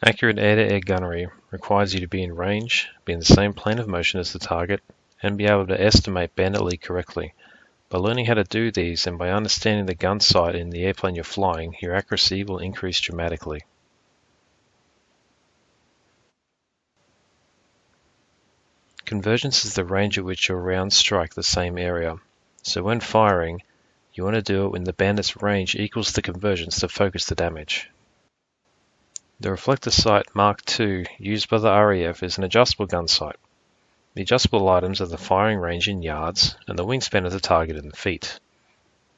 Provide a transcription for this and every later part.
Accurate air-to-air gunnery requires you to be in range, be in the same plane of motion as the target, and be able to estimate bandit lead correctly. By learning how to do these and by understanding the gun sight in the airplane you're flying, your accuracy will increase dramatically. Convergence is the range at which your rounds strike the same area. So when firing, you want to do it when the bandit's range equals the convergence to focus the damage. The Reflector Sight Mk.II used by the RAF is an adjustable gun sight. The adjustable items are the firing range in yards and the wingspan of the target in feet.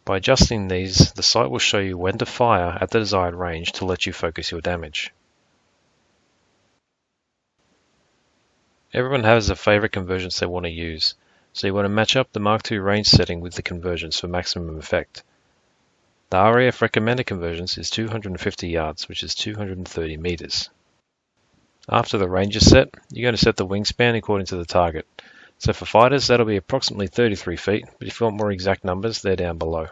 By adjusting these, the sight will show you when to fire at the desired range to let you focus your damage. Everyone has a favorite convergence they want to use, so you want to match up the Mk.II range setting with the convergence for maximum effect. The RAF recommended convergence is 250 yards, which is 230 meters. After the range is set, you're going to set the wingspan according to the target. So for fighters, that'll be approximately 33 feet, but if you want more exact numbers, they're down below.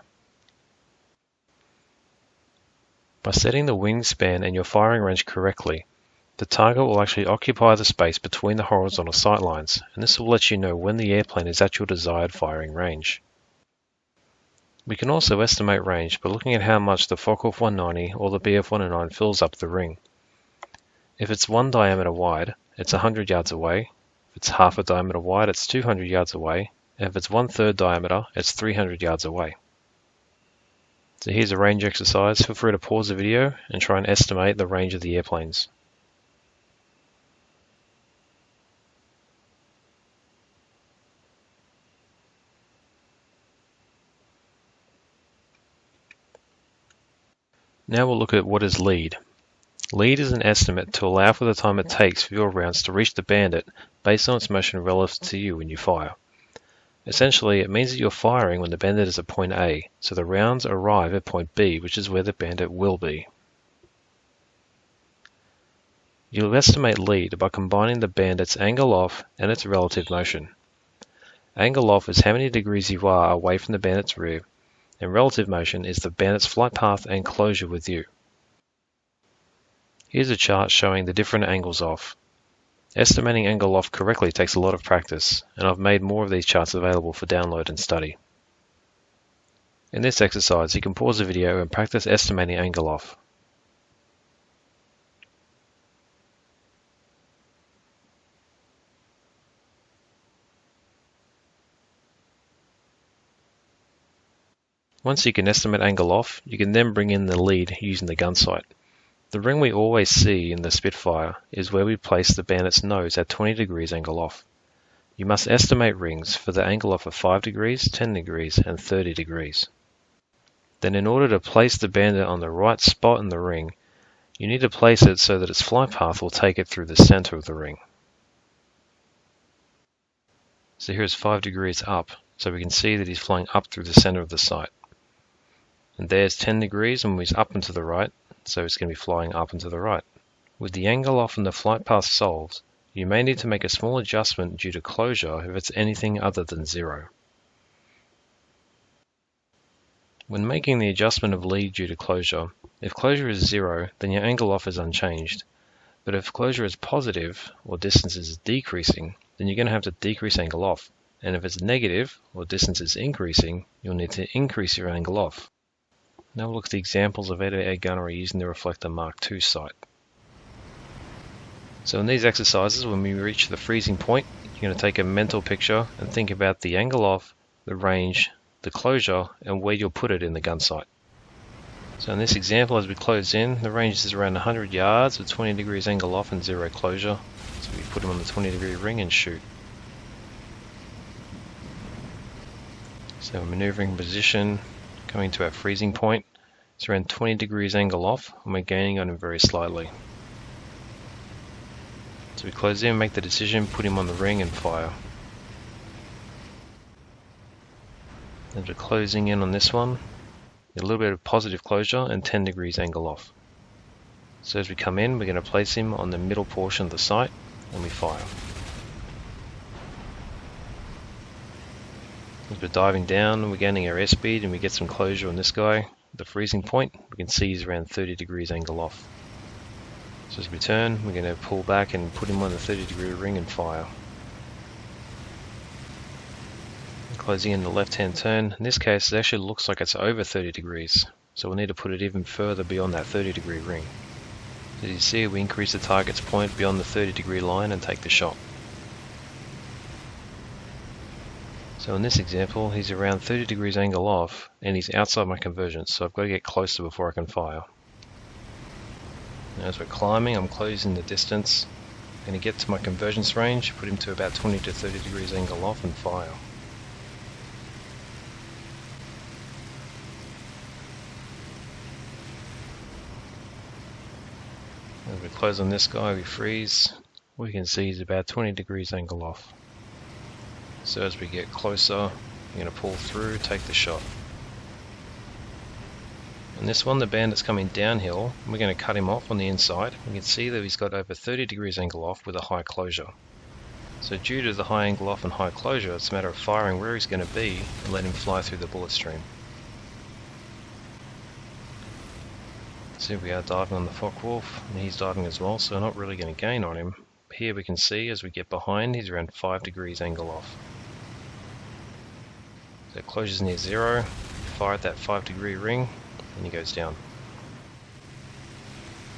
By setting the wingspan and your firing range correctly, the target will actually occupy the space between the horizontal sight lines, and this will let you know when the airplane is at your desired firing range. We can also estimate range by looking at how much the Focke-Wulf 190 or the Bf 109 fills up the ring. If it's 1 diameter wide, it's 100 yards away. If it's half a diameter wide, it's 200 yards away. And if it's 1/3 diameter, it's 300 yards away. So here's a range exercise. Feel free to pause the video and try and estimate the range of the airplanes. Now we'll look at what is lead. Lead is an estimate to allow for the time it takes for your rounds to reach the bandit based on its motion relative to you when you fire. Essentially, it means that you're firing when the bandit is at point A, so the rounds arrive at point B, which is where the bandit will be. You'll estimate lead by combining the bandit's angle off and its relative motion. Angle off is how many degrees you are away from the bandit's rear, and relative motion is the bandit's flight path and closure with you. Here's a chart showing the different angles off. Estimating angle off correctly takes a lot of practice, and I've made more of these charts available for download and study. In this exercise, you can pause the video and practice estimating angle off. Once you can estimate angle off, you can then bring in the lead using the gun sight. The ring we always see in the Spitfire is where we place the bandit's nose at 20 degrees angle off. You must estimate rings for the angle off of 5 degrees, 10 degrees, and 30 degrees. Then in order to place the bandit on the right spot in the ring, you need to place it so that its flight path will take it through the center of the ring. So here's 5 degrees up, so we can see that he's flying up through the center of the sight. And there's 10 degrees and he's up and to the right, so it's going to be flying up and to the right. With the angle off and the flight path solved, you may need to make a small adjustment due to closure if it's anything other than 0. When making the adjustment of lead due to closure, if closure is 0, then your angle off is unchanged. But if closure is positive, or distance is decreasing, then you're going to have to decrease angle off. And if it's negative, or distance is increasing, you'll need to increase your angle off. Now we'll look at the examples of air-to-air gunnery using the Reflector Mk.II sight. So in these exercises, when we reach the freezing point, you're going to take a mental picture and think about the angle off, the range, the closure, and where you'll put it in the gun sight. So in this example, as we close in, the range is around 100 yards with 20 degrees angle off and 0 closure. So we put him on the 20-degree ring and shoot. So maneuvering position, coming to our freezing point. It's around 20 degrees angle off, and we're gaining on him very slightly. So we close in, make the decision, put him on the ring and fire. And we're closing in on this one, a little bit of positive closure and 10 degrees angle off. So as we come in, we're going to place him on the middle portion of the sight and we fire. As we're diving down, we're gaining our airspeed and we get some closure on this guy. The freezing point, we can see he's around 30 degrees angle off. So as we turn, we're going to pull back and put him on the 30-degree ring and fire. Closing in the left-hand turn. In this case, it actually looks like it's over 30 degrees, so we'll need to put it even further beyond that 30-degree ring. As you see, we increase the target's point beyond the 30-degree line and take the shot. So in this example, he's around 30 degrees angle off, and he's outside my convergence, so I've got to get closer before I can fire. Now as we're climbing, I'm closing the distance. I'm going to get to my convergence range, put him to about 20 to 30 degrees angle off and fire. As we close on this guy, we freeze. We can see he's about 20 degrees angle off. So as we get closer, we're going to pull through, take the shot. And this one, the bandit's coming downhill, we're going to cut him off on the inside. We can see that he's got over 30 degrees angle off with a high closure. So due to the high angle off and high closure, it's a matter of firing where he's going to be and let him fly through the bullet stream. See, we are diving on the Focke-Wulf, and he's diving as well, so we're not really going to gain on him. Here we can see as we get behind, he's around 5 degrees angle off. So closure's near 0, fire at that 5-degree ring, and he goes down.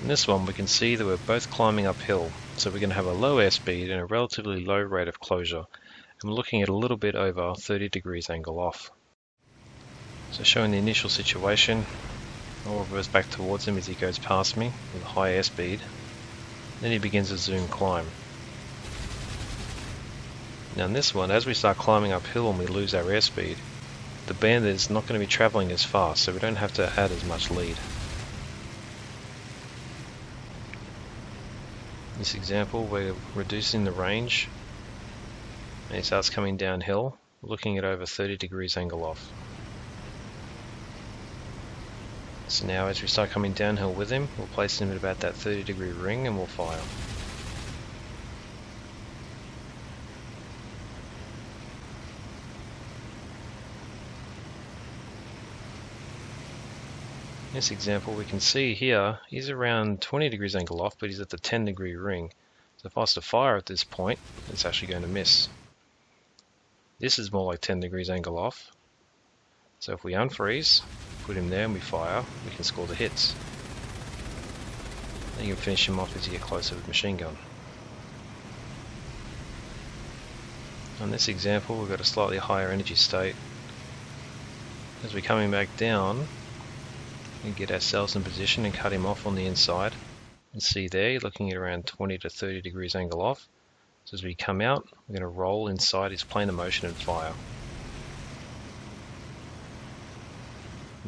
In this one we can see that we're both climbing uphill, so we're going to have a low airspeed and a relatively low rate of closure, and we're looking at a little bit over 30 degrees angle off. So showing the initial situation, I'll reverse back towards him as he goes past me with a high airspeed. Then he begins a zoom climb. Now in this one, as we start climbing uphill and we lose our airspeed, the bandit is not going to be travelling as fast, so we don't have to add as much lead. In this example, we're reducing the range, and he starts coming downhill, looking at over 30 degrees angle off. So now as we start coming downhill with him, we'll place him at about that 30-degree ring and we'll fire. In this example we can see here, he's around 20 degrees angle off, but he's at the 10-degree ring. So if I was to fire at this point, it's actually going to miss. This is more like 10 degrees angle off. So if we unfreeze, put him there and we fire, we can score the hits. Then you can finish him off as you get closer with machine gun. On this example we've got a slightly higher energy state. As we're coming back down, we get ourselves in position and cut him off on the inside. And see there, you're looking at around 20 to 30 degrees angle off. So as we come out, we're going to roll inside his plane of motion and fire.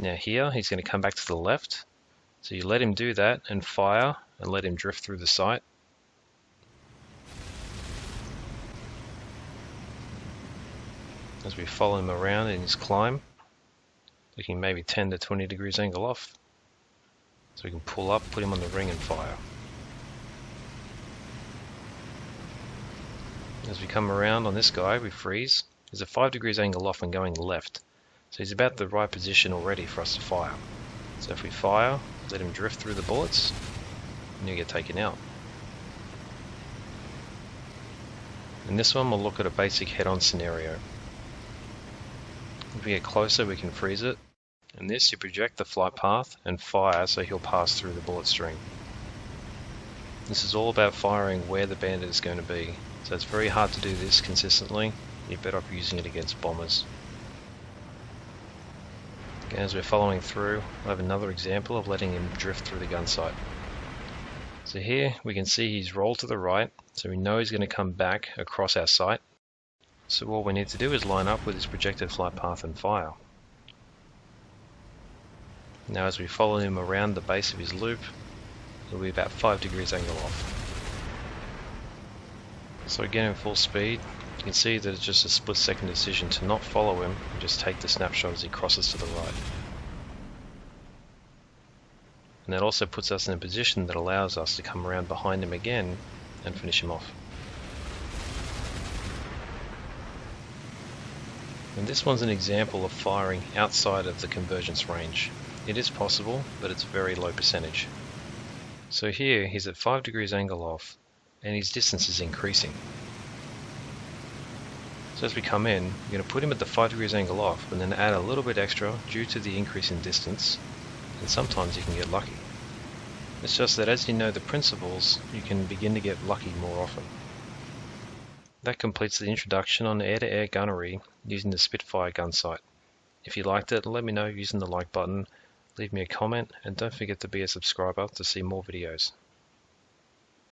Now here, he's going to come back to the left, so you let him do that and fire and let him drift through the sight. As we follow him around in his climb, looking maybe 10 to 20 degrees angle off, so we can pull up, put him on the ring and fire. As we come around on this guy, we freeze. There's a 5 degrees angle off and going left. So he's about the right position already for us to fire. So if we fire, let him drift through the bullets, and you get taken out. In this one we'll look at a basic head-on scenario. If we get closer we can freeze it. In this you project the flight path and fire so he'll pass through the bullet stream. This is all about firing where the bandit is going to be. So it's very hard to do this consistently. You're better off using it against bombers. Again, as we're following through, I have another example of letting him drift through the gun sight. So here we can see he's rolled to the right, so we know he's going to come back across our sight. So all we need to do is line up with his projected flight path and fire. Now as we follow him around the base of his loop, it'll be about 5 degrees angle off. So again in full speed, you can see that it's just a split-second decision to not follow him and just take the snapshot as he crosses to the right. And that also puts us in a position that allows us to come around behind him again and finish him off. And this one's an example of firing outside of the convergence range. It is possible, but it's a very low percentage. So here he's at 5 degrees angle off and his distance is increasing. So as we come in, we're going to put him at the 5 degrees angle off and then add a little bit extra due to the increase in distance, and sometimes you can get lucky. It's just that as you know the principles, you can begin to get lucky more often. That completes the introduction on air-to-air gunnery using the Spitfire gun sight. If you liked it, let me know using the like button, leave me a comment, and don't forget to be a subscriber to see more videos.